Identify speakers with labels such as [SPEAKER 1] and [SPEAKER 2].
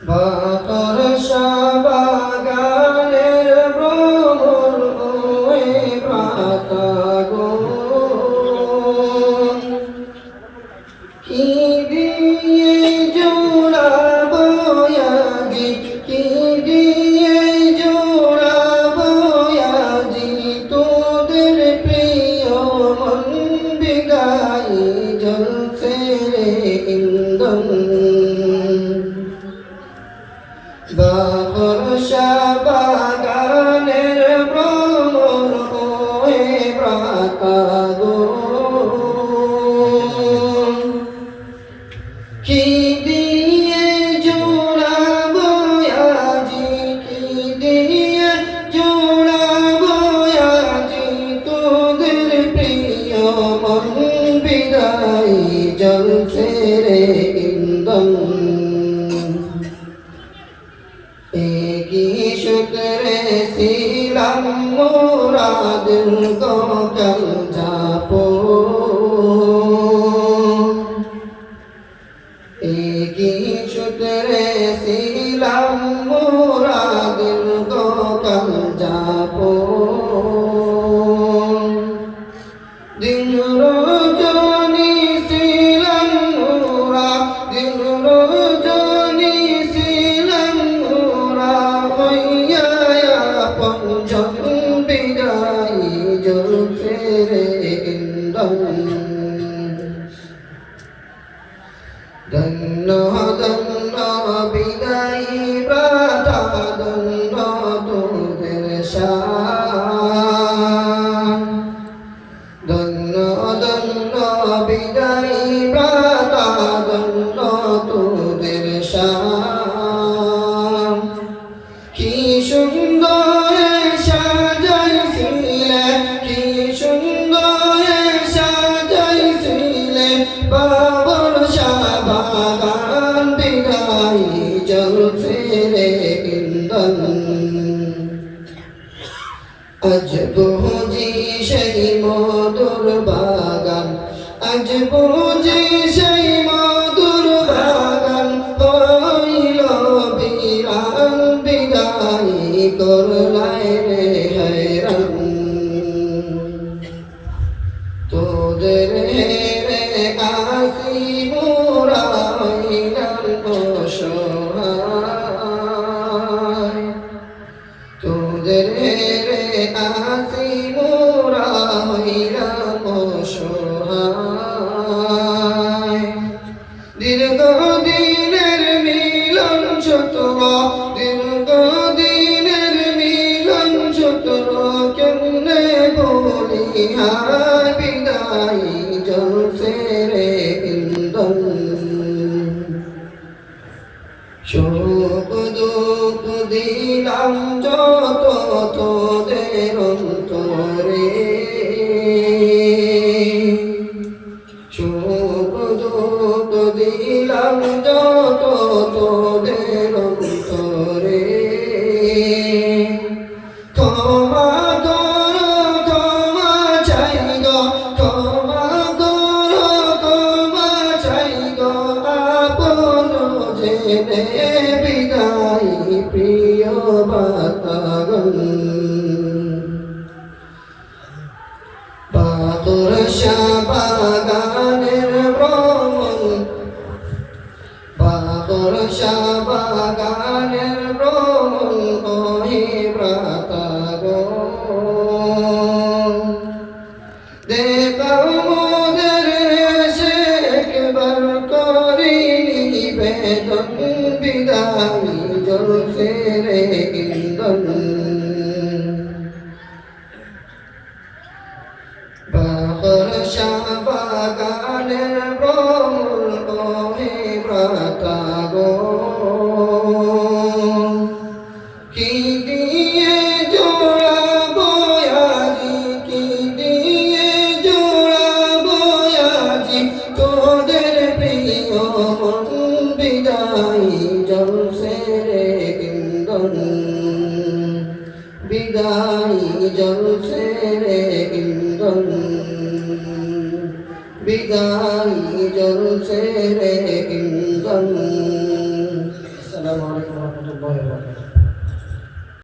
[SPEAKER 1] বাতাসা বাগানের ভ্রমর ওই প্রাতা গো কি দিয়ে জোড়াবো আজি কি দিয়ে জোড়াবো আজি তোদের প্রিয় মন বিদায় জ্বলছে রে ইন্ধন বাতাসা বাগানের ভ্রমর ওই প্রাতা গো কি দিয়ে জোড়াবো আজি কি দিয়ে জোড়াবো আজি তোদের প্রিয় মন বিদায় জ্বলছে রে ইন্ধন একই সূত্রে ছিলাম মোরা দীর্ঘকাল যাপো একই সূত্রে ছিলাম মোরা দীর্ঘকাল যাপো দিন রজনী ছিলাম মোরা দিন রজনী ছিলাম মোরা হইয়া পঞ্চম বিদায় জ্বলছে রে ইন্ধন ধন্য ধন্য বিদায় প্রাতা ধন্য তোদের শান ধন্য ধন্য বিদায় প্রাতা ধন্য তোদের শান কি সুন্দর সাজাইছিলে কি সুন্দর সাজাইছিলে বাবর বাগান বিদায় জ্বলছে রে ইন্ধন আজ বুঝি সেই মধুর বাগান আজ বুঝি সেই মধুর বাগান হইল বিরান বিদায় করলাই রে hayran তোদের হেরে আসি মোরা হইলাম অসহায় তোদের হেরে আসি মোরা হইলাম অসহায় দীর্ঘদিনের মিলন সতর দীর্ঘদিনের মিলন সতর কেমনে বলি হায় বিদায় জ্বলছে রে ইন্ধন শোক দুঃখ দিলাম যত তোদের অন্তরে শোক দুঃখ দিলাম যত তোদের অন্তরে ক্ষমা কর ক্ষমা চাই গো ক্ষমা কর ক্ষমা চাই গো আপন জেনে বিদায় প্রিয় বাতাগণ বাতাসা বাগানের ভ্রমণ বাতাসা বাগানের ভ্রমণ ওহে ভ্রাতাগণ দেখাও মোদের এসে একবার করি নিবেদন বিদায় জ্বলছে রে ইন্ধন বাতাসা বাগানের ভ্রমণ ওহে ভ্রাতাগণ কি দিয়ে জোড়াবো আজি কি দিয়ে জোড়াবো আজি তোদের প্রিয় মন বিদায় জ্বলছে রে ইন্ধন বিদায় জ্বলছে রে ইন্ধন বিদায় জ্বলছে রে ইন্ধন। আসসালামু
[SPEAKER 2] রহমতুল্লাহি ওয়া বারাকাতুহু।